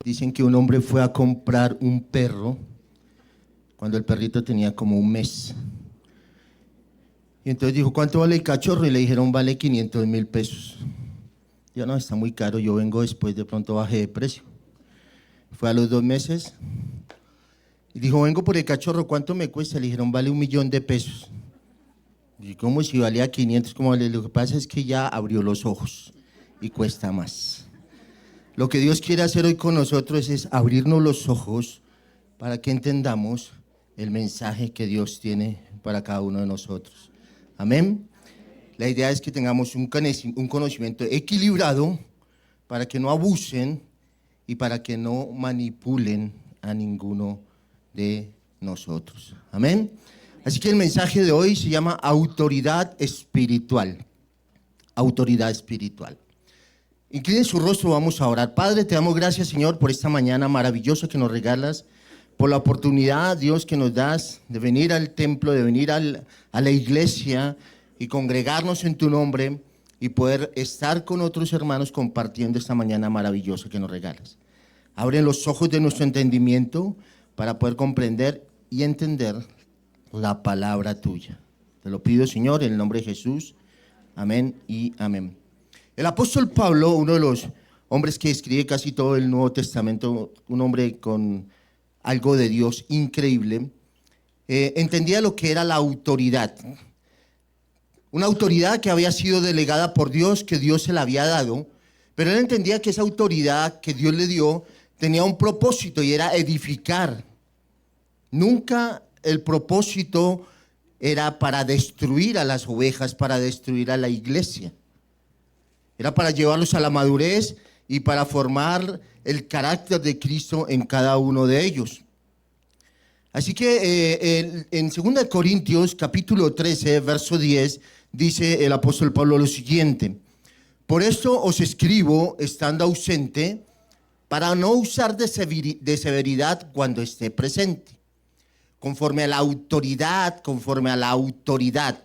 Dicen que un hombre fue a comprar un perro cuando el perrito tenía como un mes. Y entonces dijo, ¿cuánto vale el cachorro? Y le dijeron, vale 500.000 pesos. Yo, no, está muy caro, yo vengo después, de pronto bajé de precio. Fue a los 2 meses y dijo, vengo por el cachorro, ¿cuánto me cuesta? Le dijeron, vale 1.000.000 de pesos. Y ¿cómo si valía 500? ¿Cómo vale? Lo que pasa es que ya abrió los ojos y cuesta más. Lo que Dios quiere hacer hoy con nosotros es abrirnos los ojos para que entendamos el mensaje que Dios tiene para cada uno de nosotros. Amén. La idea es que tengamos un conocimiento equilibrado para que no abusen y para que no manipulen a ninguno de nosotros. Amén. Así que el mensaje de hoy se llama autoridad espiritual. Autoridad espiritual. Inclinen su rostro, vamos a orar. Padre, te damos gracias, Señor, por esta mañana maravillosa que nos regalas, por la oportunidad, Dios, que nos das de venir al templo, de venir a la iglesia y congregarnos en tu nombre y poder estar con otros hermanos compartiendo esta mañana maravillosa que nos regalas. Abre los ojos de nuestro entendimiento para poder comprender y entender la palabra tuya. Te lo pido, Señor, en el nombre de Jesús. Amén y amén. El apóstol Pablo, uno de los hombres que escribe casi todo el Nuevo Testamento, un hombre con algo de Dios increíble, entendía lo que era la autoridad. Una autoridad que había sido delegada por Dios, que Dios se la había dado, pero él entendía que esa autoridad que Dios le dio tenía un propósito y era edificar. Nunca el propósito era para destruir a las ovejas, para destruir a la iglesia. Era para llevarlos a la madurez y para formar el carácter de Cristo en cada uno de ellos. Así que en 2 Corintios capítulo 13, verso 10, dice el apóstol Pablo lo siguiente: por esto os escribo estando ausente, para no usar de severidad cuando esté presente, conforme a la autoridad,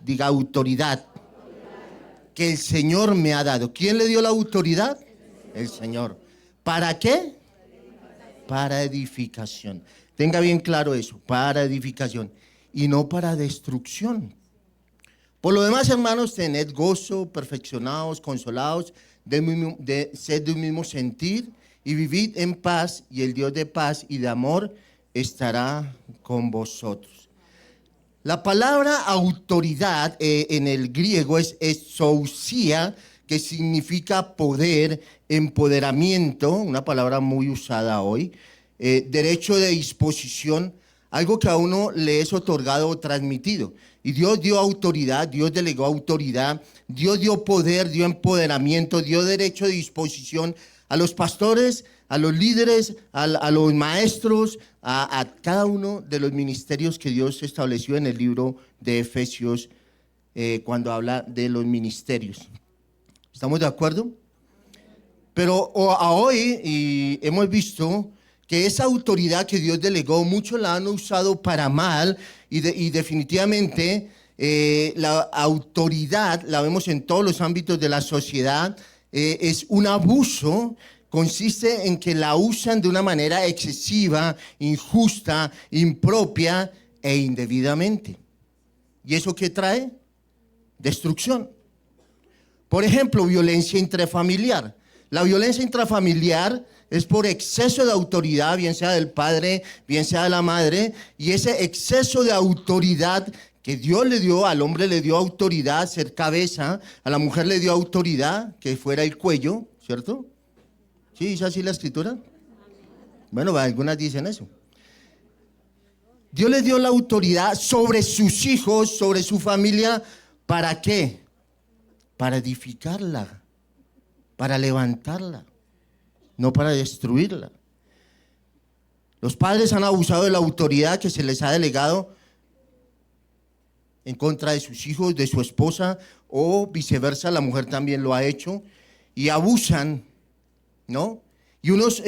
diga autoridad, que el Señor me ha dado. ¿Quién le dio la autoridad? El Señor. ¿Para qué? Para edificación. Tenga bien claro eso, para edificación y no para destrucción. Por lo demás, hermanos, tened gozo, perfeccionados, consolados, sed de un mismo sentir y vivid en paz, y el Dios de paz y de amor estará con vosotros. La palabra autoridad en el griego es exousia, que significa poder, empoderamiento, una palabra muy usada hoy, derecho de disposición, algo que a uno le es otorgado o transmitido. Y Dios dio autoridad, Dios delegó autoridad, Dios dio poder, dio empoderamiento, dio derecho de disposición a los pastores, a los líderes, a los maestros, a cada uno de los ministerios que Dios estableció en el libro de Efesios cuando habla de los ministerios. ¿Estamos de acuerdo? Pero hoy hemos visto que esa autoridad que Dios delegó, muchos la han usado para mal y definitivamente la autoridad, la vemos en todos los ámbitos de la sociedad, es un abuso. Consiste en que la usan de una manera excesiva, injusta, impropia e indebidamente. ¿Y eso qué trae? Destrucción. Por ejemplo, violencia intrafamiliar. La violencia intrafamiliar es por exceso de autoridad, bien sea del padre, bien sea de la madre, y ese exceso de autoridad que Dios le dio, al hombre le dio autoridad, ser cabeza, a la mujer le dio autoridad, que fuera el cuello, ¿cierto? ¿Sí dice así la escritura? Bueno, algunas dicen eso. Dios les dio la autoridad sobre sus hijos, sobre su familia. ¿Para qué? Para edificarla, para levantarla, no para destruirla. Los padres han abusado de la autoridad que se les ha delegado en contra de sus hijos, de su esposa, o viceversa, la mujer también lo ha hecho, y abusan, ¿no? Y unos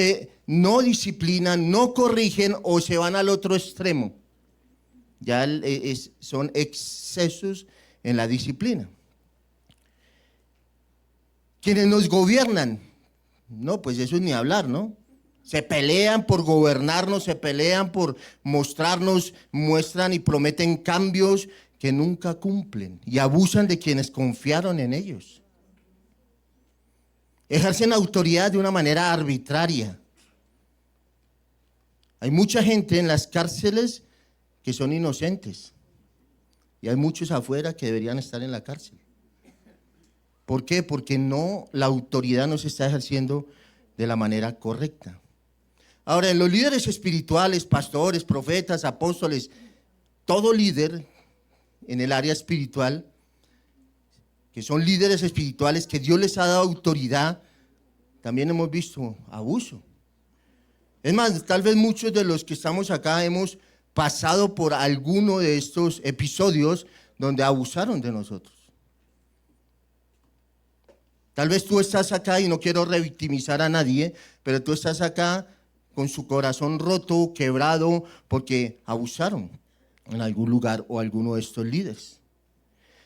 no disciplinan, no corrigen o se van al otro extremo. Ya son excesos en la disciplina. Quienes nos gobiernan, no, pues eso es ni hablar, ¿no? Se pelean por gobernarnos, se pelean por mostrarnos, muestran y prometen cambios que nunca cumplen y abusan de quienes confiaron en ellos. Ejercen autoridad de una manera arbitraria. Hay mucha gente en las cárceles que son inocentes y hay muchos afuera que deberían estar en la cárcel. ¿Por qué? Porque la autoridad no se está ejerciendo de la manera correcta. Ahora, en los líderes espirituales, pastores, profetas, apóstoles, todo líder en el área espiritual, que son líderes espirituales que Dios les ha dado autoridad, también hemos visto abuso. Es más, tal vez muchos de los que estamos acá hemos pasado por alguno de estos episodios donde abusaron de nosotros. Tal vez tú estás acá, y no quiero revictimizar a nadie, pero tú estás acá con su corazón roto, quebrado, porque abusaron en algún lugar o alguno de estos líderes.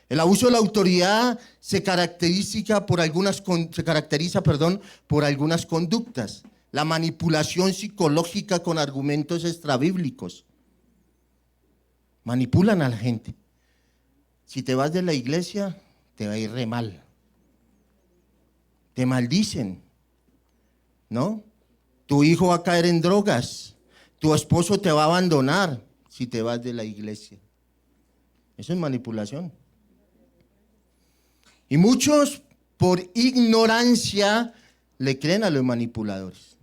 El abuso de la autoridad se caracteriza por algunas conductas. La manipulación psicológica con argumentos extrabíblicos. Manipulan a la gente. Si te vas de la iglesia, te va a ir re mal. Te maldicen, ¿no? Tu hijo va a caer en drogas. Tu esposo te va a abandonar si te vas de la iglesia. Eso es manipulación. Y muchos, por ignorancia, le creen a los manipuladores.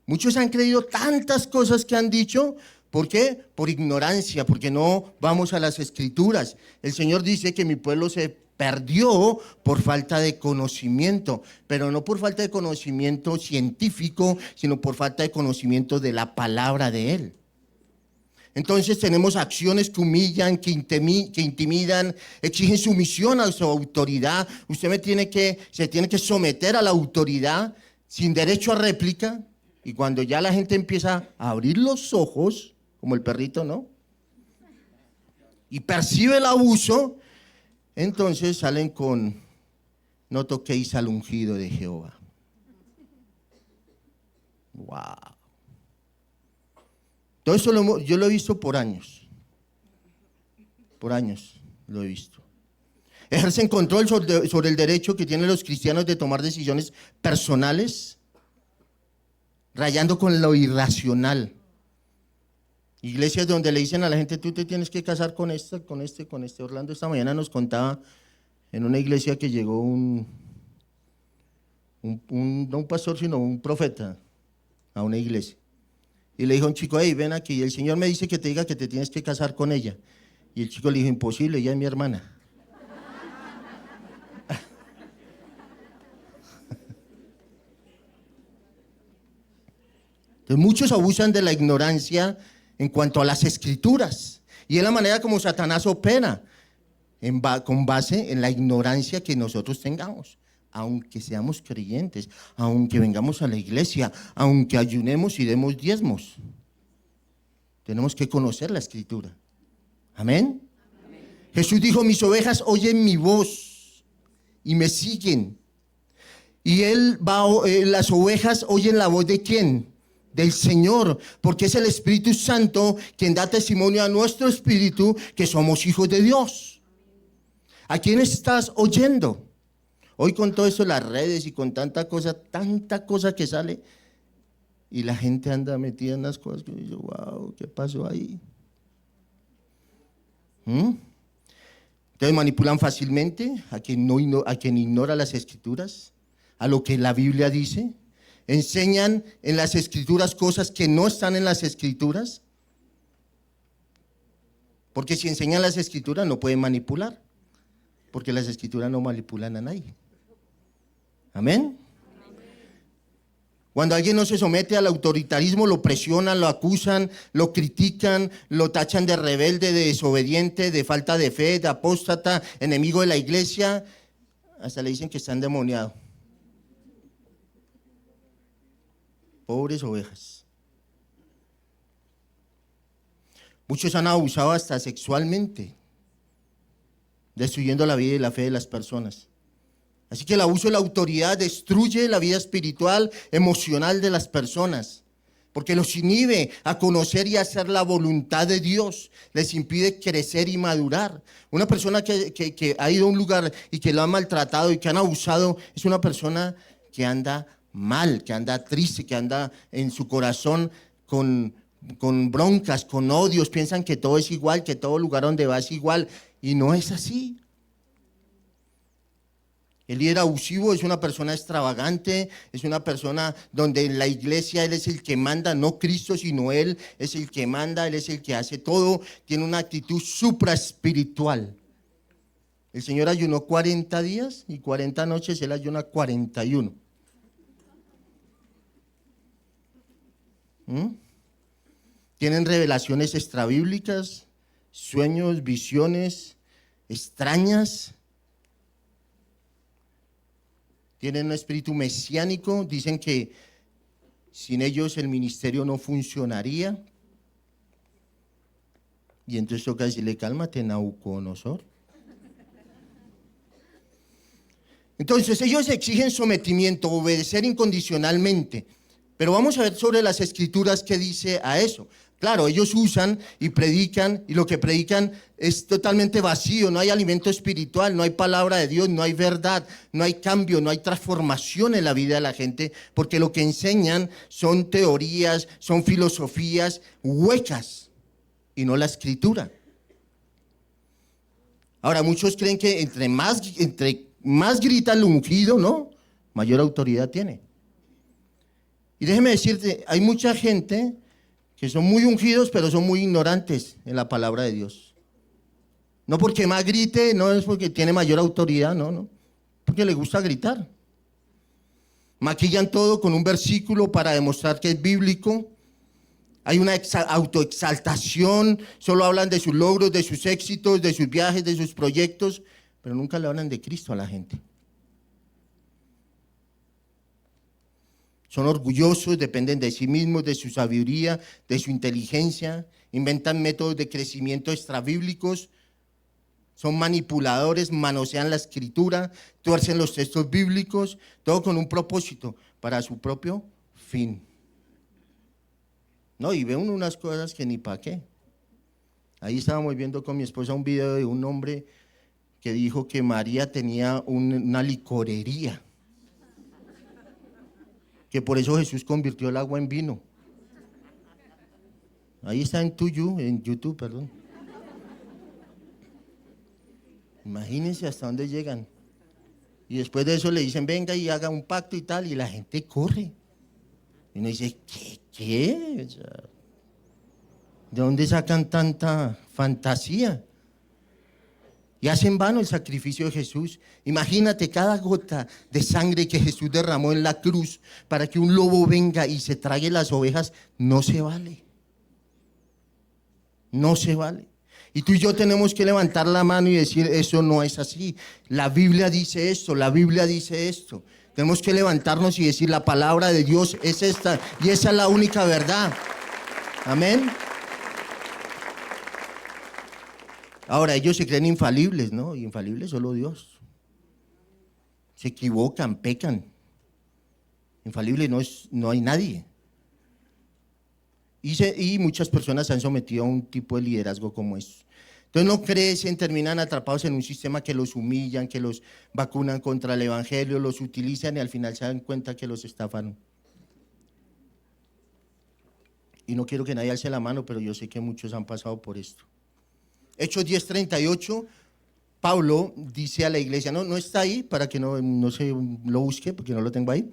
Muchos han creído tantas cosas que han dicho. ¿Por qué? Por ignorancia, porque no vamos a las escrituras. El Señor dice que mi pueblo se perdió por falta de conocimiento, pero no por falta de conocimiento científico, sino por falta de conocimiento de la palabra de Él. Entonces tenemos acciones que humillan, que intimidan, exigen sumisión a su autoridad. Usted se tiene que someter a la autoridad sin derecho a réplica. Y cuando ya la gente empieza a abrir los ojos, como el perrito, ¿no? Y percibe el abuso, entonces salen con: no toquéis al ungido de Jehová. Wow. Todo eso yo lo he visto por años. Por años lo he visto. Ejercen control sobre el derecho que tienen los cristianos de tomar decisiones personales, rayando con lo irracional. Iglesias donde le dicen a la gente: tú te tienes que casar con este. Orlando esta mañana nos contaba en una iglesia que llegó no un pastor, sino un profeta a una iglesia. Y le dijo a un chico: hey, ven aquí, el Señor me dice que te diga que te tienes que casar con ella. Y el chico le dijo: imposible, ella es mi hermana. Entonces muchos abusan de la ignorancia en cuanto a las escrituras. Y es la manera como Satanás opera, con base en la ignorancia que nosotros tengamos. Aunque seamos creyentes, aunque vengamos a la iglesia, aunque ayunemos y demos diezmos, tenemos que conocer la escritura. Amén. Amén. Jesús dijo: mis oyen mi voz y me siguen. Y las ovejas oyen la voz ¿de quién? Del Señor, porque es el Espíritu Santo quien da testimonio a nuestro espíritu que somos hijos de Dios. ¿A quién estás oyendo? Hoy con todo eso, las redes y con tanta cosa que sale, y la gente anda metida en las cosas que yo, wow, ¿qué pasó ahí? Entonces manipulan fácilmente a quien ignora las escrituras, a lo que la Biblia dice. Enseñan en las escrituras cosas que no están en las escrituras, porque si enseñan las escrituras no pueden manipular, porque las escrituras no manipulan a nadie. Amén. Cuando alguien no se somete al autoritarismo, lo presionan, lo acusan, lo critican, lo tachan de rebelde, de desobediente, de falta de fe, de apóstata, enemigo de la iglesia, hasta le dicen que está endemoniado. Pobres ovejas. Muchos han abusado hasta sexualmente, destruyendo la vida y la fe de las personas. Así que el abuso de la autoridad destruye la vida espiritual, emocional de las personas. porque los inhibe a conocer y hacer la voluntad de Dios, les impide crecer y madurar. Una persona que ha ido a un lugar y que lo han maltratado y que han abusado, es una persona que anda mal, que anda triste, que anda en su corazón con broncas, con odios, piensan que todo es igual, que todo lugar donde va es igual, y no es así. El líder abusivo es una persona extravagante, es una persona donde en la iglesia él es el que manda, no Cristo, sino él es el que manda, él es el que hace todo, tiene una actitud supraespiritual. El Señor ayunó 40 días y 40 noches, él ayuna 41. Tienen revelaciones extrabíblicas, sueños, visiones extrañas. Tienen un espíritu mesiánico, dicen que sin ellos el ministerio no funcionaría. Y entonces toca decirle, cálmate, Nabucodonosor. Entonces ellos exigen sometimiento, obedecer incondicionalmente. Pero vamos a ver sobre las escrituras qué dice a eso. Claro, ellos usan y predican, y lo que predican es totalmente vacío, no hay alimento espiritual, no hay palabra de Dios, no hay verdad, no hay cambio, no hay transformación en la vida de la gente, porque lo que enseñan son teorías, son filosofías huecas, y no la escritura. Ahora, muchos creen que entre más grita el ungido, ¿no?, mayor autoridad tiene. Y déjeme decirte, hay mucha gente que son muy ungidos, pero son muy ignorantes en la palabra de Dios. No porque más grite, no es porque tiene mayor autoridad, no, porque le gusta gritar. Maquillan todo con un versículo para demostrar que es bíblico. Hay una autoexaltación, solo hablan de sus logros, de sus éxitos, de sus viajes, de sus proyectos, pero nunca le hablan de Cristo a la gente. Son orgullosos, dependen de sí mismos, de su sabiduría, de su inteligencia, inventan métodos de crecimiento extrabíblicos, son manipuladores, manosean la escritura, tuercen los textos bíblicos, todo con un propósito, para su propio fin. No, y ve uno unas cosas que ni para qué. Ahí estábamos viendo con mi esposa un video de un hombre que dijo que María tenía una licorería, que por eso Jesús convirtió el agua en vino. Ahí está en YouTube, perdón. Imagínense hasta dónde llegan. Y después de eso le dicen, venga y haga un pacto y tal, y la gente corre. Y uno dice, ¿qué? O sea, ¿de dónde sacan tanta fantasía? Y hacen vano el sacrificio de Jesús. Imagínate cada gota de sangre que Jesús derramó en la cruz para que un lobo venga y se trague las ovejas. No se vale. No se vale. Y tú y yo tenemos que levantar la mano y decir, eso no es así. La Biblia dice esto, la Biblia dice esto. Tenemos que levantarnos y decir, la palabra de Dios es esta, y esa es la única verdad. Amén. Ahora, ellos se creen infalibles, ¿no? Y infalibles solo Dios. Se equivocan, pecan. Infalible no hay nadie. Y muchas personas se han sometido a un tipo de liderazgo como eso. Entonces no crecen, terminan atrapados en un sistema que los humillan, que los vacunan contra el evangelio, los utilizan y al final se dan cuenta que los estafaron. Y no quiero que nadie alce la mano, pero yo sé que muchos han pasado por esto. Hechos 10:38, Pablo dice a la iglesia, no está ahí para que no se lo busque, porque no lo tengo ahí.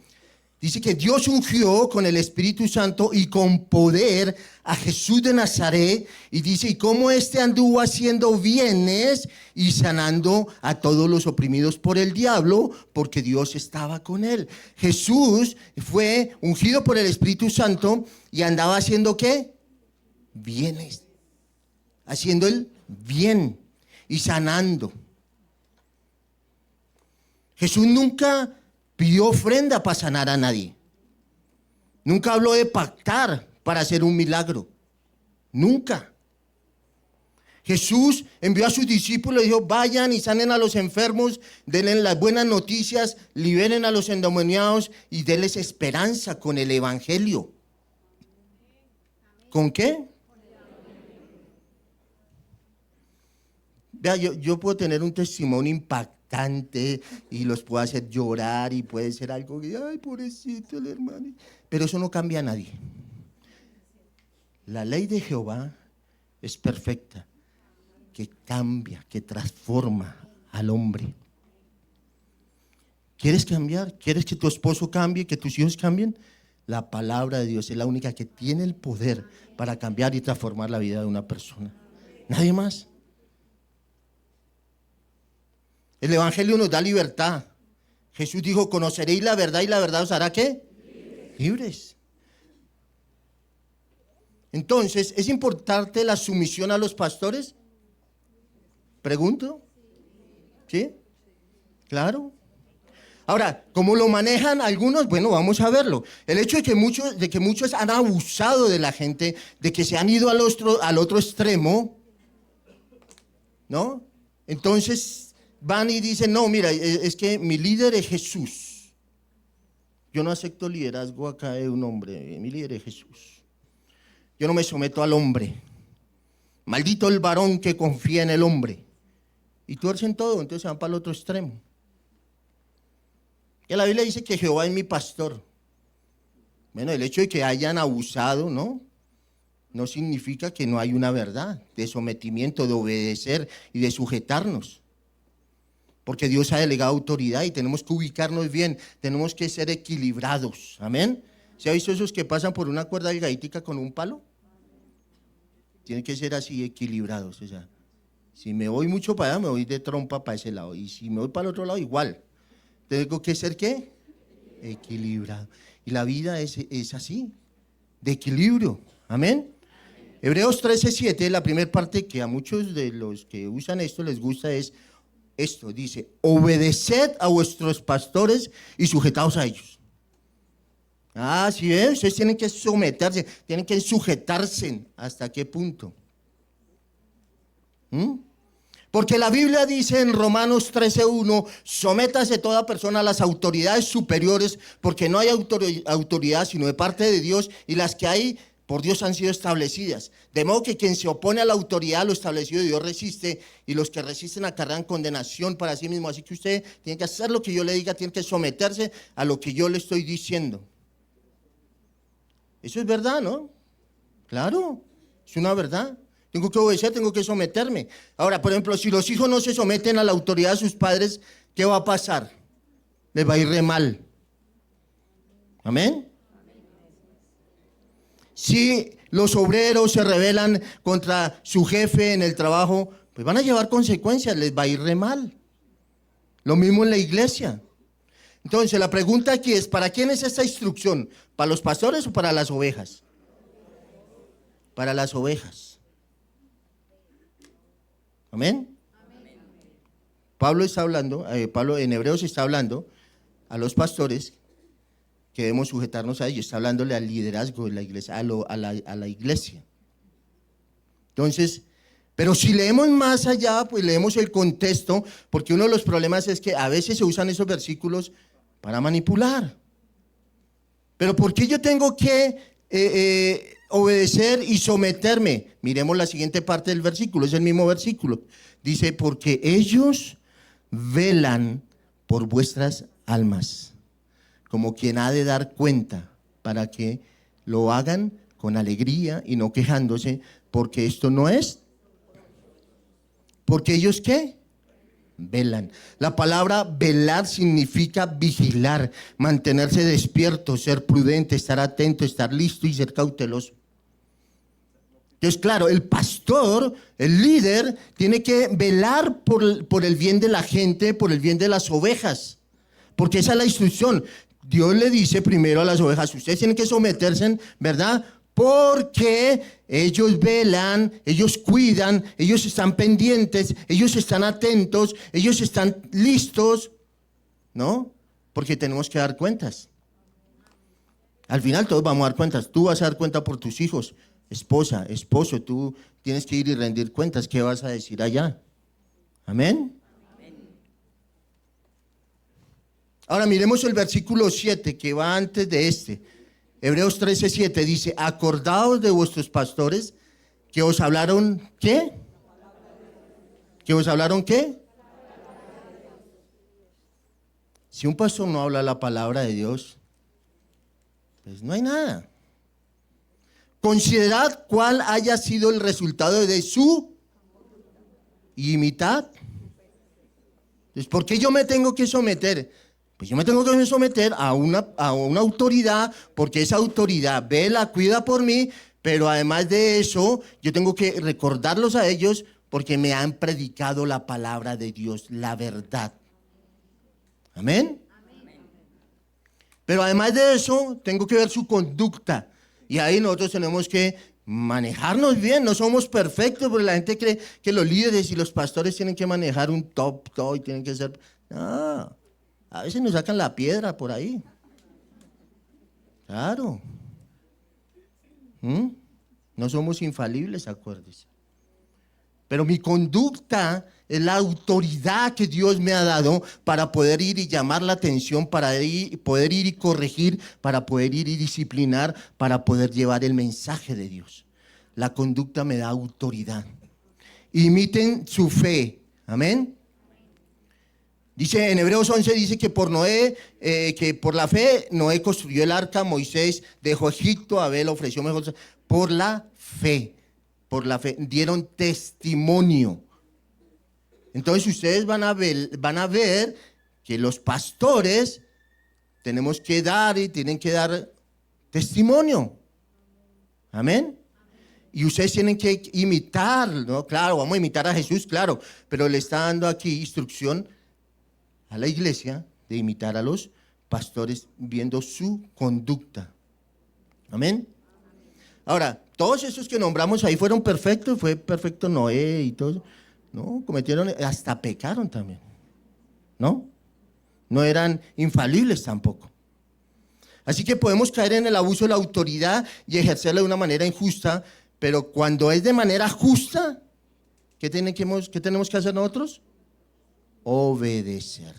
Dice que Dios ungió con el Espíritu Santo y con poder a Jesús de Nazaret, y dice, y cómo anduvo haciendo bienes y sanando a todos los oprimidos por el diablo, porque Dios estaba con él. Jesús fue ungido por el Espíritu Santo y andaba haciendo ¿qué? Bienes. Haciendo el bien y sanando. Jesús nunca pidió ofrenda para sanar a nadie. Nunca habló de pactar para hacer un milagro. Nunca. Jesús envió a sus discípulos y dijo, vayan y sanen a los enfermos, denle las buenas noticias, liberen a los endemoniados y denles esperanza con el evangelio. ¿Con qué? Vea, yo puedo tener un testimonio impactante y los puedo hacer llorar y puede ser algo que, ay, pobrecito el hermano. Pero eso no cambia a nadie. La ley de Jehová es perfecta, que cambia, que transforma al hombre. ¿Quieres cambiar? ¿Quieres que tu esposo cambie, que tus hijos cambien? La palabra de Dios es la única que tiene el poder para cambiar y transformar la vida de una persona. Nadie más. El evangelio nos da libertad. Jesús dijo, conoceréis la verdad y la verdad os hará ¿qué? Libres. Entonces, ¿es importante la sumisión a los pastores? Pregunto. ¿Sí? Claro. Ahora, ¿cómo lo manejan algunos? Bueno, vamos a verlo. El hecho de que muchos han abusado de la gente, de que se han ido al otro extremo, ¿no? Entonces van y dicen, no, mira, es que mi líder es Jesús. Yo no acepto liderazgo acá de un hombre, mi líder es Jesús. Yo no me someto al hombre. Maldito el varón que confía en el hombre. Y tuercen todo, entonces se van para el otro extremo. Y la Biblia dice que Jehová es mi pastor. Bueno, el hecho de que hayan abusado, no significa que no hay una verdad de sometimiento, de obedecer y de sujetarnos. Porque Dios ha delegado autoridad y tenemos que ubicarnos bien, tenemos que ser equilibrados. Amén. ¿Se ha visto esos que pasan por una cuerda delgadítica con un palo? Tienen que ser así equilibrados. O sea, si me voy mucho para allá, me voy de trompa para ese lado. Y si me voy para el otro lado, igual. Tengo que ser ¿qué? Equilibrado. Y la vida es así, de equilibrio. Amén. Hebreos 13:7, la primera parte que a muchos de los que usan esto les gusta es esto. Dice, obedeced a vuestros pastores y sujetaos a ellos. Ah, ¿sí ven? Ustedes tienen que someterse, tienen que sujetarse. ¿Hasta qué punto? Porque la Biblia dice en Romanos 13:1, sométase toda persona a las autoridades superiores, porque no hay autoridad sino de parte de Dios, y las que hay por Dios han sido establecidas. De modo que quien se opone a la autoridad, lo establecido de Dios resiste, y los que resisten acarrean condenación para sí mismo. Así que usted tiene que hacer lo que yo le diga, tiene que someterse a lo que yo le estoy diciendo. Eso es verdad, ¿no? Claro, es una verdad. Tengo que obedecer, tengo que someterme. Ahora, por ejemplo, si los hijos no se someten a la autoridad de sus padres, ¿qué va a pasar? Les va a ir re mal. ¿Amén? Si los obreros se rebelan contra su jefe en el trabajo, pues van a llevar consecuencias, les va a ir re mal. Lo mismo en la iglesia. Entonces, la pregunta aquí es, ¿para quién es esta instrucción? ¿Para los pastores o para las ovejas? Para las ovejas. ¿Amén? Pablo está hablando, Pablo en Hebreos está hablando a los pastores que debemos sujetarnos a ellos, está hablándole al liderazgo de la iglesia, a la iglesia. Entonces, pero si leemos más allá, pues leemos el contexto, porque uno de los problemas es que a veces se usan esos versículos para manipular. Pero ¿por qué yo tengo que obedecer y someterme? Miremos la siguiente parte del versículo, es el mismo versículo. Dice, porque ellos velan por vuestras almas, como quien ha de dar cuenta, para que lo hagan con alegría y no quejándose, porque esto no es. ¿Porque ellos qué? Velan. La palabra velar significa vigilar, mantenerse despierto, ser prudente, estar atento, estar listo y ser cauteloso. Entonces, claro, el pastor, el líder, tiene que velar por el bien de la gente, por el bien de las ovejas, porque esa es la instrucción. Dios le dice primero a las ovejas, ustedes tienen que someterse, ¿verdad? Porque ellos velan, ellos cuidan, ellos están pendientes, ellos están atentos, ellos están listos, ¿no? Porque tenemos que dar cuentas. Al final todos vamos a dar cuentas. Tú vas a dar cuenta por tus hijos, esposa, esposo, tú tienes que ir y rendir cuentas. ¿Qué vas a decir allá? ¿Amén? Ahora miremos el versículo 7 que va antes de este. Hebreos 13:7 dice, acordaos de vuestros pastores que os hablaron, ¿qué? ¿Que os hablaron qué? Si un pastor no habla la palabra de Dios, pues no hay nada. Considerad cuál haya sido el resultado de su y imitad. Entonces, ¿por qué yo me tengo que someter? Pues yo me tengo que someter a una autoridad, porque esa autoridad vela, cuida por mí, pero además de eso, yo tengo que recordarlos a ellos porque me han predicado la palabra de Dios, la verdad. ¿Amén? Pero además de eso, tengo que ver su conducta. Y ahí nosotros tenemos que manejarnos bien. No somos perfectos, porque la gente cree que los líderes y los pastores tienen que manejar un top y tienen que ser... No, a veces nos sacan la piedra por ahí. Claro. No somos infalibles, acuérdese. Pero mi conducta es la autoridad que Dios me ha dado para poder ir y llamar la atención, para poder ir y corregir, para poder ir y disciplinar, para poder llevar el mensaje de Dios. La conducta me da autoridad. Imiten su fe. Amén. Dice en Hebreos 11, dice que por Noé, que por la fe Noé construyó el arca, Moisés dejó Egipto, Abel ofreció mejor. Por la fe dieron testimonio. Entonces ustedes van a ver que los pastores tenemos que dar y tienen que dar testimonio. Amén. Y ustedes tienen que imitar, ¿no? Claro, vamos a imitar a Jesús, claro, pero le está dando aquí instrucción a la iglesia de imitar a los pastores viendo su conducta. Amén. Ahora, todos esos que nombramos ahí fueron perfectos, fue perfecto Noé y todo. No, cometieron, hasta pecaron también. ¿No? No eran infalibles tampoco. Así que podemos caer en el abuso de la autoridad y ejercerla de una manera injusta, pero cuando es de manera justa, ¿qué tenemos que hacer nosotros? Obedecer.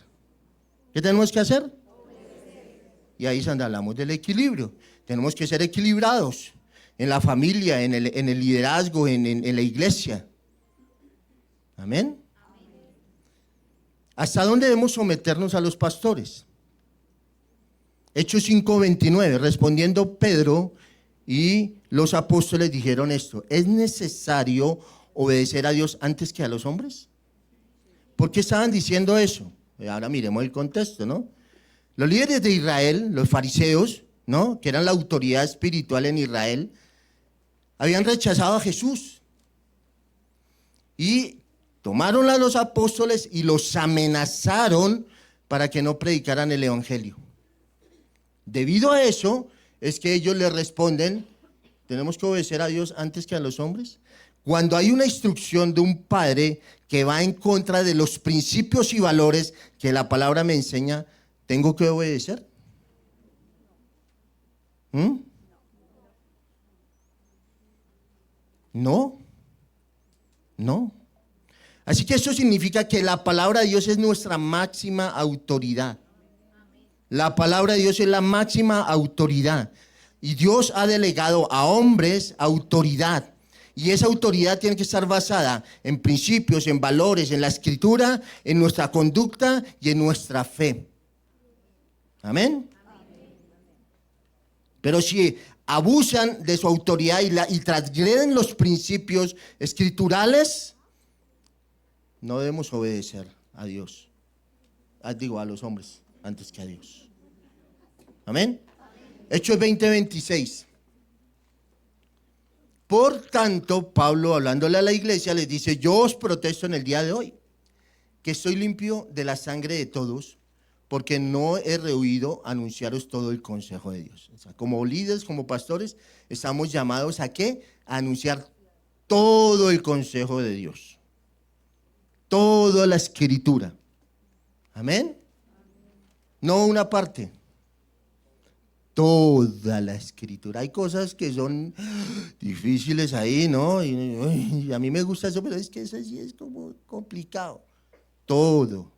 ¿Qué tenemos que hacer? Obedecer. Y ahí hablamos del equilibrio. Tenemos que ser equilibrados en la familia, en el liderazgo, en la iglesia. Amén. ¿Hasta dónde debemos someternos a los pastores? Hechos 5:29, respondiendo Pedro y los apóstoles dijeron esto: ¿es necesario obedecer a Dios antes que a los hombres? ¿Por qué estaban diciendo eso? Ahora miremos el contexto, ¿no? Los líderes de Israel, los fariseos, ¿no?, que eran la autoridad espiritual en Israel, habían rechazado a Jesús y tomaron a los apóstoles y los amenazaron para que no predicaran el evangelio. Debido a eso es que ellos le responden: ¿tenemos que obedecer a Dios antes que a los hombres? Cuando hay una instrucción de un padre que va en contra de los principios y valores que la palabra me enseña, ¿tengo que obedecer? No. Así que eso significa que la palabra de Dios es nuestra máxima autoridad. La palabra de Dios es la máxima autoridad. Y Dios ha delegado a hombres autoridad. Y esa autoridad tiene que estar basada en principios, en valores, en la escritura, en nuestra conducta y en nuestra fe. Amén. Pero si abusan de su autoridad y transgreden los principios escriturales, no debemos obedecer a Dios. A los hombres antes que a Dios. Amén. Hechos 20:26. Por tanto, Pablo, hablándole a la iglesia, les dice: yo os protesto en el día de hoy, que estoy limpio de la sangre de todos, porque no he rehuido anunciaros todo el consejo de Dios. O sea, como líderes, como pastores, estamos llamados ¿a qué? A anunciar todo el consejo de Dios. Toda la escritura. Amén. No una parte. Toda la escritura. Hay cosas que son difíciles ahí, ¿no? Y a mí me gusta eso, pero es que eso sí es como complicado. Todo.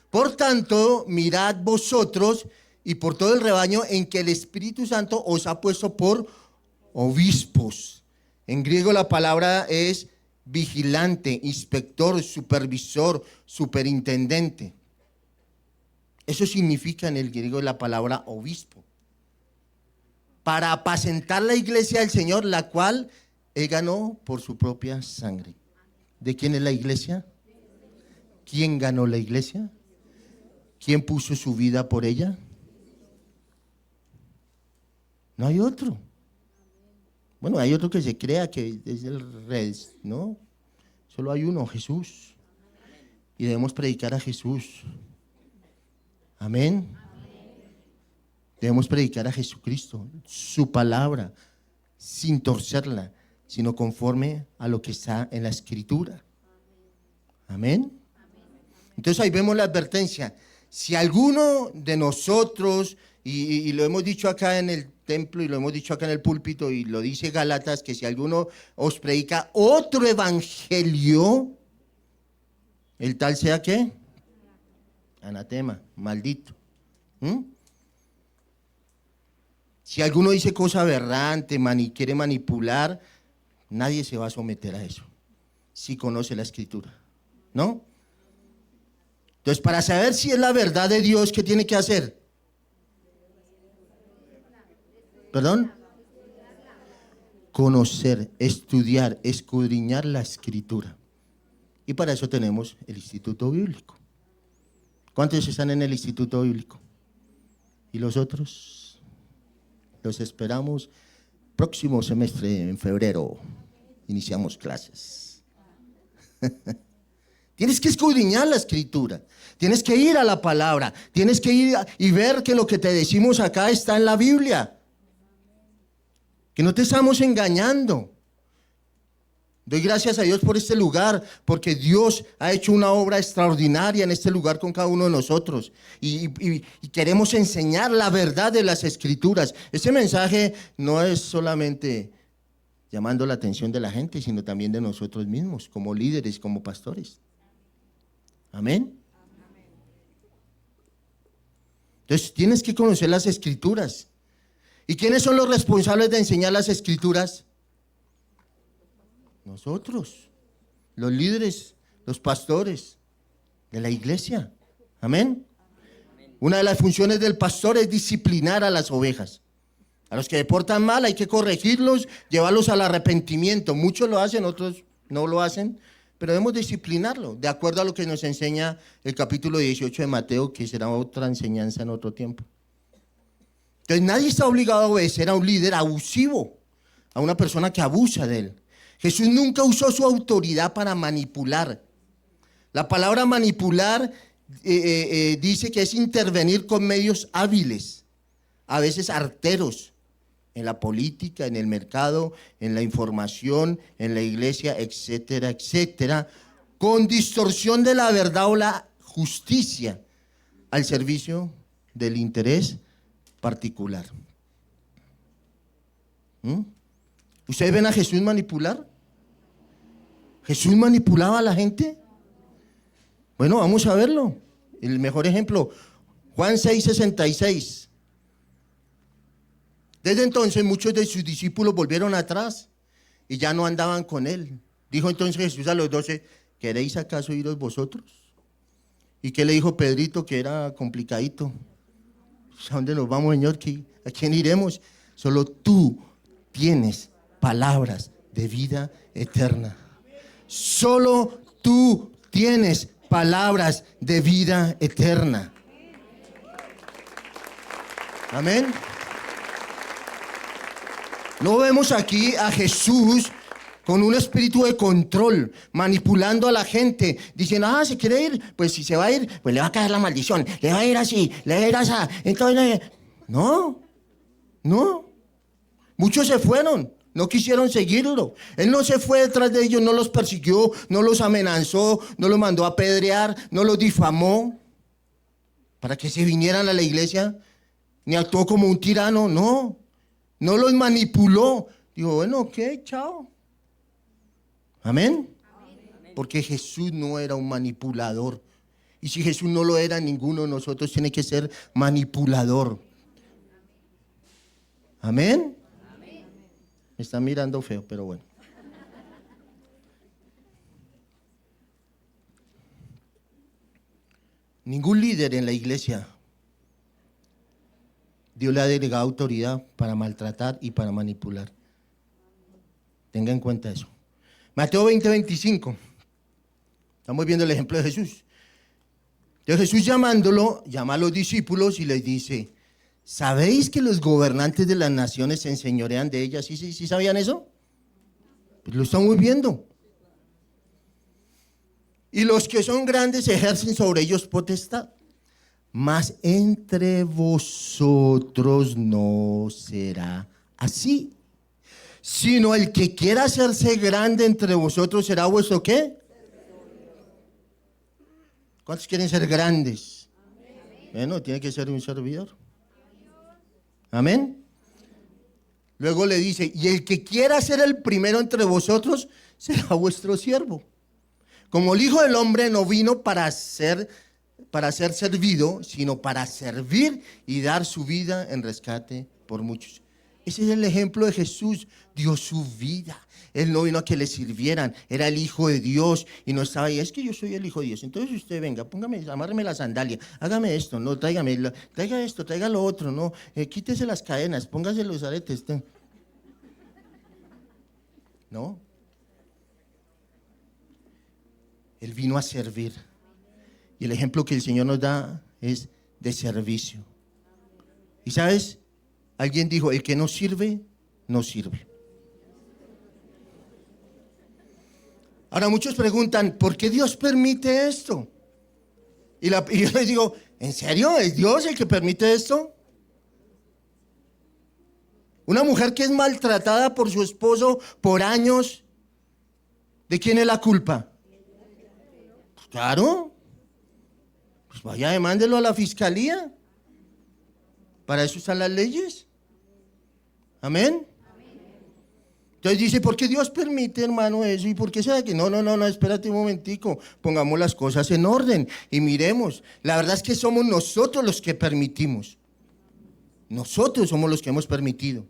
Por tanto, mirad vosotros y por todo el rebaño en que el Espíritu Santo os ha puesto por obispos. En griego la palabra es vigilante, inspector, supervisor, superintendente. Eso significa en el griego la palabra obispo. Para apacentar la iglesia del Señor, la cual Él ganó por su propia sangre. ¿De quién es la iglesia? ¿Quién ganó la iglesia? ¿Quién puso su vida por ella? No hay otro. Bueno, hay otro que se crea que es el rey, ¿no? Solo hay uno, Jesús. Y debemos predicar a Jesús. Amén. Debemos predicar a Jesucristo, su palabra, sin torcerla, sino conforme a lo que está en la Escritura. Amén. Entonces ahí vemos la advertencia. Si alguno de nosotros, y lo hemos dicho acá en el templo y lo hemos dicho acá en el púlpito y lo dice Gálatas, que si alguno os predica otro evangelio, el tal sea ¿qué? Anatema, maldito. Si alguno dice cosa aberrante, quiere manipular, nadie se va a someter a eso, si conoce la Escritura, ¿no? Entonces, para saber si es la verdad de Dios, ¿qué tiene que hacer? ¿Perdón? Conocer, estudiar, escudriñar la Escritura. Y para eso tenemos el Instituto Bíblico. ¿Cuántos están en el Instituto Bíblico? ¿Y los otros? Los esperamos próximo semestre, en febrero. Iniciamos clases. Tienes que escudriñar la Escritura. Tienes que ir a la palabra. Tienes que ir y ver que lo que te decimos acá está en la Biblia. Que no te estamos engañando. Doy gracias a Dios por este lugar, porque Dios ha hecho una obra extraordinaria en este lugar con cada uno de nosotros. Y queremos enseñar la verdad de las Escrituras. Este mensaje no es solamente llamando la atención de la gente, sino también de nosotros mismos, como líderes, como pastores. Amén. Entonces tienes que conocer las Escrituras. ¿Y quiénes son los responsables de enseñar las Escrituras? Nosotros, los líderes, los pastores de la iglesia. Amén. Una de las funciones del pastor es disciplinar a las ovejas. A los que se portan mal hay que corregirlos, llevarlos al arrepentimiento. Muchos lo hacen, otros no lo hacen, pero debemos disciplinarlo, de acuerdo a lo que nos enseña el capítulo 18 de Mateo, que será otra enseñanza en otro tiempo. Entonces nadie está obligado a obedecer a un líder abusivo, a una persona que abusa de él. Jesús nunca usó su autoridad para manipular. La palabra manipular dice que es intervenir con medios hábiles, a veces arteros, en la política, en el mercado, en la información, en la iglesia, etcétera, etcétera, con distorsión de la verdad o la justicia al servicio del interés particular. ¿Ustedes ven a Jesús manipular? ¿Jesús manipulaba a la gente? Bueno, vamos a verlo. El mejor ejemplo, Juan 6:66. Desde entonces muchos de sus discípulos volvieron atrás y ya no andaban con él. Dijo entonces Jesús a los 12, ¿queréis acaso iros vosotros? ¿Y qué le dijo Pedrito, que era complicadito? ¿A dónde nos vamos, Señor? ¿A quién iremos? Solo tú tienes palabras de vida eterna. Solo tú tienes palabras de vida eterna. Amén. No vemos aquí a Jesús con un espíritu de control, manipulando a la gente, diciendo, se quiere ir, pues si se va a ir, pues le va a caer la maldición, le va a ir así, le va a ir así. Entonces, no. Muchos se fueron, no quisieron seguirlo. Él no se fue detrás de ellos, no los persiguió, no los amenazó, no los mandó a apedrear, no los difamó para que se vinieran a la iglesia, ni actuó como un tirano, no los manipuló. Dijo, bueno, ok, chao. Amén. Porque Jesús no era un manipulador. Y si Jesús no lo era, ninguno de nosotros tiene que ser manipulador. ¿Amén? Me están mirando feo, pero bueno. Ningún líder en la iglesia Dios le ha delegado autoridad para maltratar y para manipular. Tenga en cuenta eso. Mateo 20:25. Estamos viendo el ejemplo de Jesús. Entonces Jesús llama a los discípulos y les dice: ¿sabéis que los gobernantes de las naciones se enseñorean de ellas? ¿Sí sabían eso? Pues lo estamos viendo. Y los que son grandes ejercen sobre ellos potestad. Mas entre vosotros no será así, sino el que quiera hacerse grande entre vosotros será vuestro ¿qué? ¿Cuántos quieren ser grandes? Bueno, tiene que ser un servidor. Amén. Luego le dice: y el que quiera ser el primero entre vosotros será vuestro siervo. Como el Hijo del Hombre no vino para ser servido, sino para servir y dar su vida en rescate por muchos. Ese es el ejemplo de Jesús. Dio su vida. Él no vino a que le sirvieran. Era el Hijo de Dios y no estaba ahí: es que yo soy el Hijo de Dios. Entonces usted venga, póngame, amárreme la sandalia, hágame esto, no, traiga esto, traiga lo otro, no, quítese las cadenas, póngase los aretes. No. Él vino a servir. Y el ejemplo que el Señor nos da es de servicio. Y ¿sabes? Alguien dijo: el que no sirve, no sirve. Ahora muchos preguntan: ¿por qué Dios permite esto? Y yo les digo: ¿en serio? ¿Es Dios el que permite esto? Una mujer que es maltratada por su esposo por años, ¿de quién es la culpa? Pues claro. Pues vaya, demándelo a la fiscalía. Para eso están las leyes. Amén. Entonces dice: ¿por qué Dios permite, hermano, eso? ¿Y por qué será que no, espérate un momentico, pongamos las cosas en orden y miremos? La verdad es que somos nosotros los que permitimos. Nosotros somos los que hemos permitido.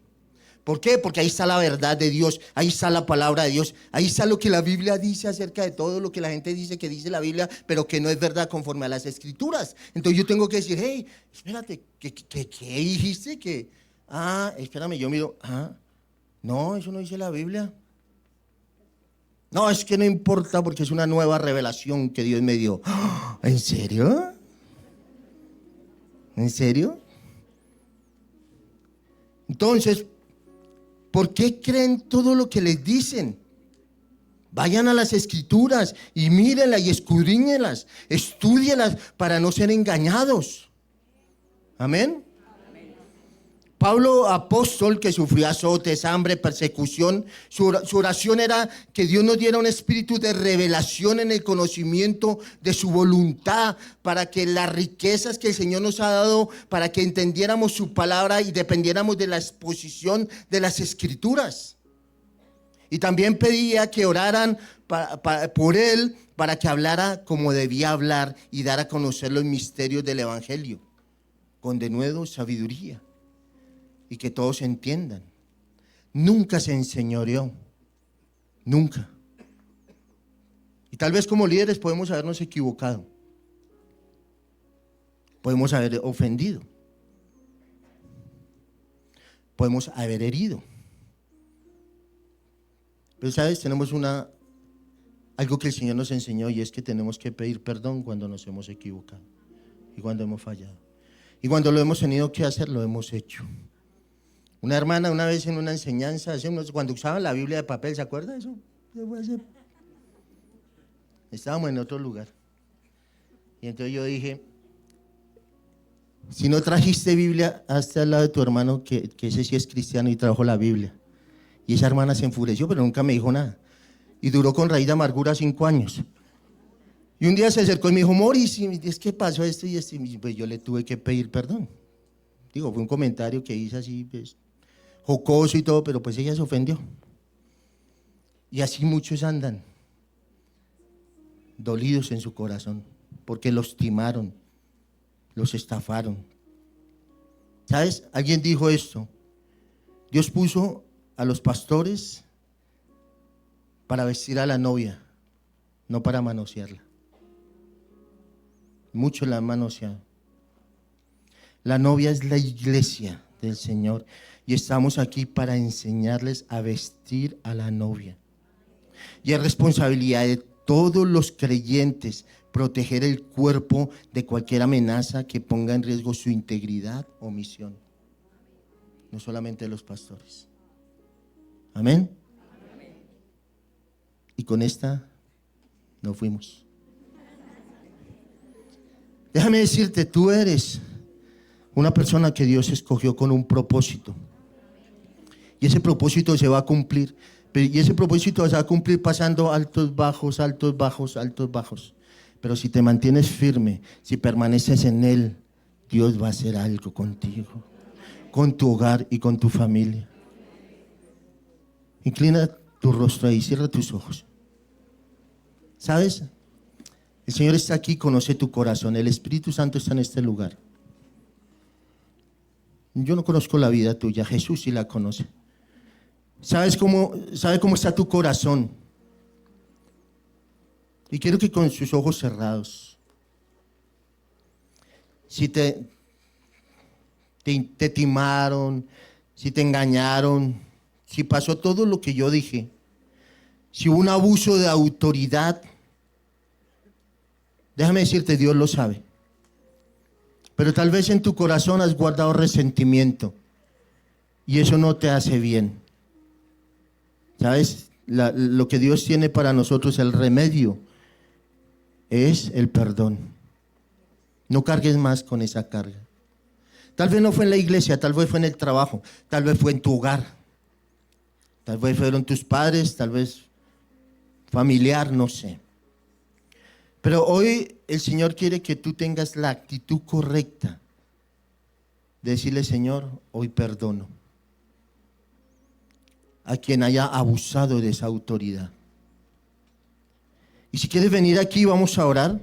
¿Por qué? Porque ahí está la verdad de Dios, ahí está la palabra de Dios, ahí está lo que la Biblia dice acerca de todo lo que la gente dice que dice la Biblia, pero que no es verdad conforme a las Escrituras. Entonces yo tengo que decir: hey, espérate, ¿qué dijiste? Espérame, yo miro, no, eso no dice la Biblia. No, es que no importa porque es una nueva revelación que Dios me dio. ¿En serio? ¿En serio? Entonces, ¿por qué creen todo lo que les dicen? Vayan a las Escrituras y mírenlas y escudriñenlas, estúdielas para no ser engañados. Amén. Pablo, apóstol que sufrió azotes, hambre, persecución, su oración era que Dios nos diera un espíritu de revelación en el conocimiento de su voluntad, para que las riquezas que el Señor nos ha dado, para que entendiéramos su palabra y dependiéramos de la exposición de las Escrituras. Y también pedía que oraran por él, para que hablara como debía hablar y dar a conocer los misterios del Evangelio, con denuedo sabiduría. Y que todos entiendan. Nunca se enseñoreó. Nunca. Y tal vez como líderes podemos habernos equivocado. Podemos haber ofendido. Podemos haber herido. Pero ¿sabes? Tenemos algo que el Señor nos enseñó, y es que tenemos que pedir perdón cuando nos hemos equivocado y cuando hemos fallado. Y cuando lo hemos tenido que hacer, lo hemos hecho. Una hermana una vez en una enseñanza, cuando usaban la Biblia de papel, ¿se acuerda de eso? Estábamos en otro lugar. Y entonces yo dije: si no trajiste Biblia, hazte al lado de tu hermano que ese sí es cristiano y trajo la Biblia. Y esa hermana se enfureció, pero nunca me dijo nada. Y duró con raíz de amargura 5 años. Y un día se acercó y me dijo: Moris, es que pasó esto y esto. Y pues yo le tuve que pedir perdón. Digo, fue un comentario que hice así, pues, jocoso y todo, pero pues ella se ofendió. Y así muchos andan, dolidos en su corazón. porque los timaron, los estafaron. ¿Sabes? Alguien dijo esto: Dios puso a los pastores para vestir a la novia, no para manosearla. Muchos la han manoseado. La novia es la iglesia del Señor y estamos aquí para enseñarles a vestir a la novia. Y es responsabilidad de todos los creyentes proteger el cuerpo de cualquier amenaza que ponga en riesgo su integridad o misión. No solamente de los pastores. Amén. Y con esta nos fuimos. Déjame decirte, tú eres una persona que Dios escogió con un propósito. Y ese propósito se va a cumplir. Y ese propósito se va a cumplir pasando altos, bajos, altos, bajos, altos, bajos. Pero si te mantienes firme, si permaneces en Él, Dios va a hacer algo contigo, con tu hogar y con tu familia. Inclina tu rostro ahí, cierra tus ojos. ¿Sabes? El Señor está aquí, conoce tu corazón. El Espíritu Santo está en este lugar. Yo no conozco la vida tuya, Jesús sí la conoce. ¿Sabe cómo está tu corazón? Y quiero que con sus ojos cerrados, si te timaron, si te engañaron, si pasó todo lo que yo dije, si hubo un abuso de autoridad, déjame decirte, Dios lo sabe. Pero tal vez en tu corazón has guardado resentimiento y eso no te hace bien. ¿Sabes? Lo que Dios tiene para nosotros, el remedio, es el perdón. No cargues más con esa carga. Tal vez no fue en la iglesia, tal vez fue en el trabajo, tal vez fue en tu hogar, tal vez fueron tus padres, tal vez familiar, no sé. Pero hoy el Señor quiere que tú tengas la actitud correcta de decirle: Señor, hoy perdono a quien haya abusado de esa autoridad. Y si quieres venir aquí, vamos a orar.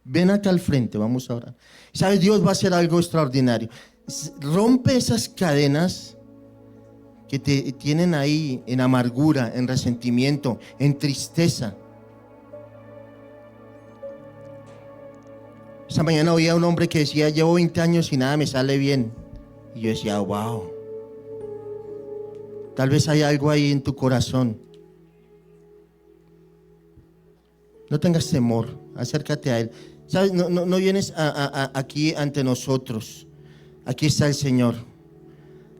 Ven acá al frente, vamos a orar. ¿Sabes? Dios va a hacer algo extraordinario. Rompe esas cadenas que te tienen ahí en amargura, en resentimiento, en tristeza. Esta mañana oía a un hombre que decía: llevo 20 años y nada me sale bien. Y yo decía: wow. Tal vez hay algo ahí en tu corazón. No tengas temor, acércate a Él. ¿Sabes? No vienes aquí ante nosotros. Aquí está el Señor.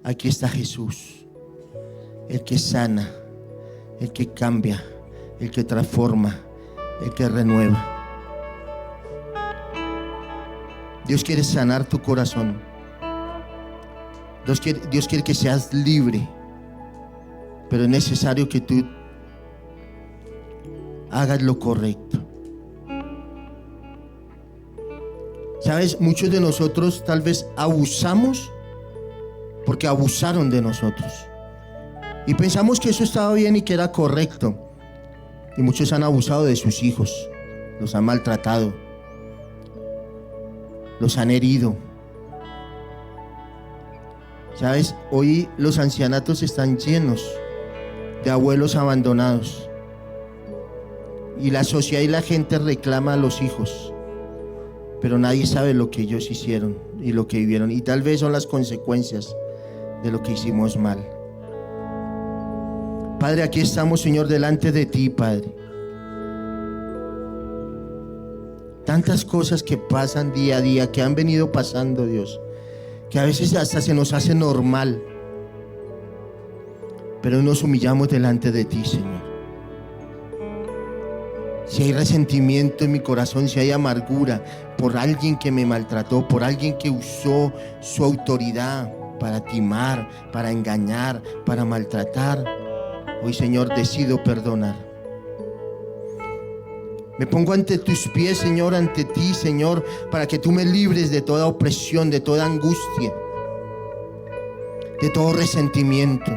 Aquí está Jesús. El que sana, el que cambia, el que transforma, el que renueva. Dios quiere sanar tu corazón. Dios quiere que seas libre. Pero es necesario que tú hagas lo correcto. ¿Sabes? Muchos de nosotros tal vez abusamos porque abusaron de nosotros. Y pensamos que eso estaba bien y que era correcto. Y muchos han abusado de sus hijos. Los han maltratado. Los han herido. ¿Sabes? Hoy los ancianatos están llenos de abuelos abandonados. Y la sociedad y la gente reclama a los hijos. Pero nadie sabe lo que ellos hicieron y lo que vivieron. Y tal vez son las consecuencias de lo que hicimos mal. Padre, aquí estamos, Señor, delante de ti, Padre. Tantas cosas que pasan día a día, que han venido pasando, Dios, que a veces hasta se nos hace normal. Pero nos humillamos delante de ti, Señor. Si hay resentimiento en mi corazón, si hay amargura por alguien que me maltrató, por alguien que usó su autoridad para timar, para engañar, para maltratar, hoy, Señor, decido perdonar. Me pongo ante tus pies, Señor, ante ti, Señor, para que tú me libres de toda opresión, de toda angustia, de todo resentimiento.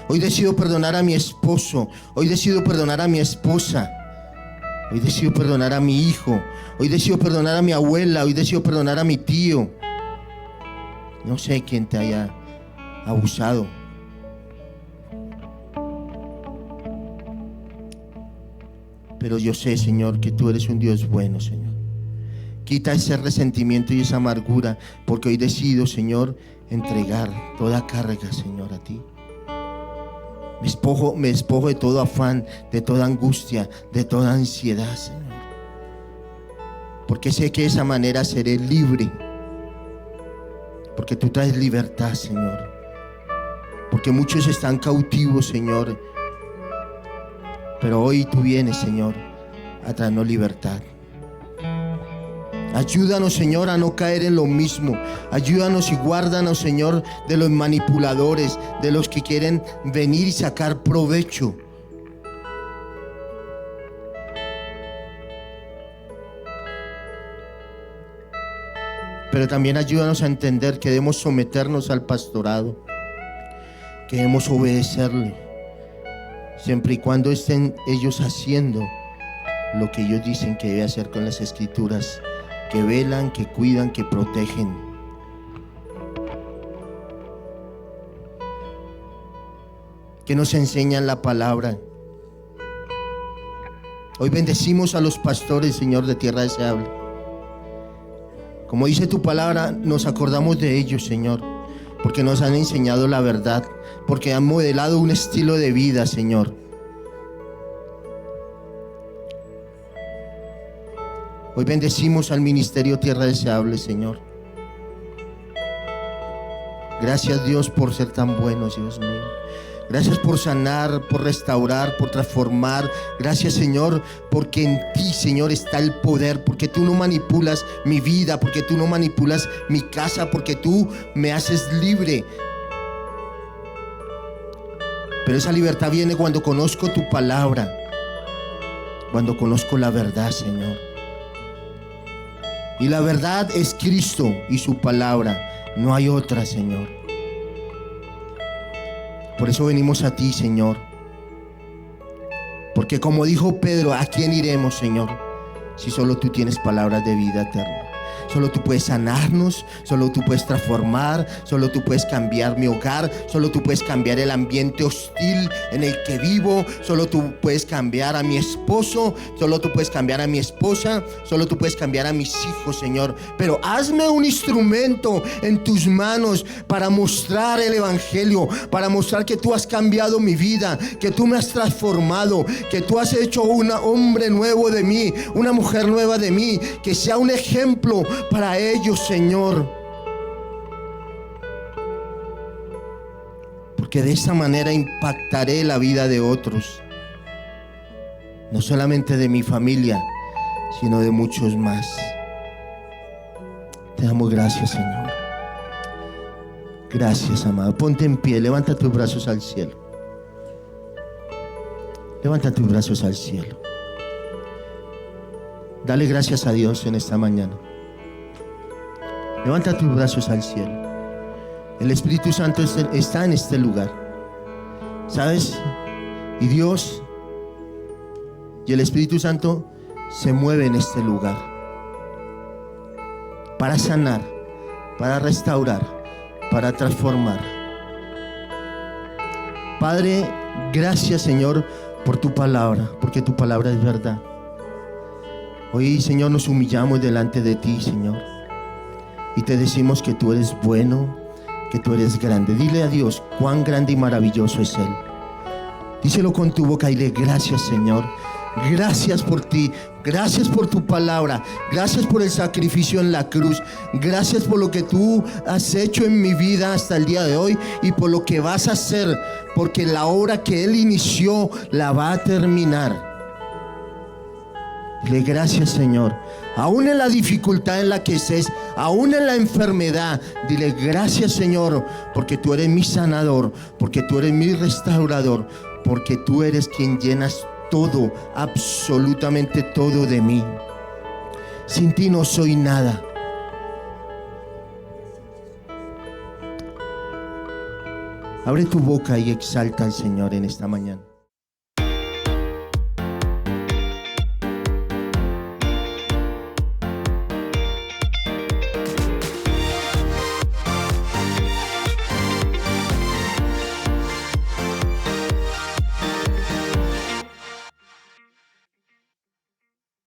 Hoy decido perdonar a mi esposo, hoy decido perdonar a mi esposa. Hoy decido perdonar a mi hijo. Hoy decido perdonar a mi abuela. Hoy decido perdonar a mi tío. No sé quién te haya abusado. Pero yo sé, Señor, que tú eres un Dios bueno, Señor. Quita ese resentimiento y esa amargura, porque hoy decido, Señor, entregar toda carga, Señor, a ti. Me despojo de todo afán, de toda angustia, de toda ansiedad, Señor. Porque sé que de esa manera seré libre. Porque tú traes libertad, Señor. Porque muchos están cautivos, Señor. Pero hoy tú vienes, Señor, a traernos libertad. Ayúdanos, Señor, a no caer en lo mismo. Ayúdanos y guárdanos, Señor, de los manipuladores, de los que quieren venir y sacar provecho. Pero también ayúdanos a entender que debemos someternos al pastorado, que debemos obedecerle, siempre y cuando estén ellos haciendo lo que ellos dicen que debe hacer con las escrituras, que velan, que cuidan, que protegen. Que nos enseñan la palabra. Hoy bendecimos a los pastores, Señor, de Tierra Deseable. Como dice tu palabra, nos acordamos de ellos, Señor, porque nos han enseñado la verdad, porque han modelado un estilo de vida, Señor. Hoy bendecimos al Ministerio Tierra Deseable, Señor. Gracias, Dios, por ser tan buenos, Dios mío. Gracias por sanar, por restaurar, por transformar. Gracias, Señor, porque en ti, Señor, está el poder. Porque tú no manipulas mi vida, porque tú no manipulas mi casa, porque tú me haces libre. Pero esa libertad viene cuando conozco tu palabra, cuando conozco la verdad, Señor. Y la verdad es Cristo y su palabra. No hay otra, Señor. Por eso venimos a ti, Señor. Porque como dijo Pedro, ¿a quién iremos, Señor? Si solo tú tienes palabras de vida eterna. Solo tú puedes sanarnos, solo tú puedes transformar, solo tú puedes cambiar mi hogar, solo tú puedes cambiar el ambiente hostil en el que vivo, solo tú puedes cambiar a mi esposo, solo tú puedes cambiar a mi esposa, solo tú puedes cambiar a mis hijos, Señor. Pero hazme un instrumento en tus manos para mostrar el evangelio, para mostrar que tú has cambiado mi vida, que tú me has transformado, que tú has hecho un hombre nuevo de mí, una mujer nueva de mí, que sea un ejemplo para ellos, Señor. Porque de esa manera impactaré la vida de otros, no solamente de mi familia, sino de muchos más. Te damos gracias, Señor. Gracias, amado. Ponte en pie, levanta tus brazos al cielo. Levanta tus brazos al cielo. Dale gracias a Dios en esta mañana. Levanta tus brazos al cielo. El Espíritu Santo está en este lugar, ¿sabes? Y Dios y el Espíritu Santo se mueve en este lugar para sanar, para restaurar, para transformar. Padre, gracias, Señor, por tu palabra, porque tu palabra es verdad. Hoy, Señor, nos humillamos delante de ti, Señor, y te decimos que tú eres bueno, que tú eres grande. Dile a Dios cuán grande y maravilloso es Él. Díselo con tu boca y dile gracias, Señor. Gracias por ti, gracias por tu palabra, gracias por el sacrificio en la cruz, gracias por lo que tú has hecho en mi vida hasta el día de hoy y por lo que vas a hacer, porque la obra que Él inició la va a terminar. Dile gracias, Señor. Aún en la dificultad en la que estés, aún en la enfermedad, dile gracias, Señor, porque tú eres mi sanador, porque tú eres mi restaurador, porque tú eres quien llenas todo, absolutamente todo de mí. Sin ti no soy nada. Abre tu boca y exalta al Señor en esta mañana.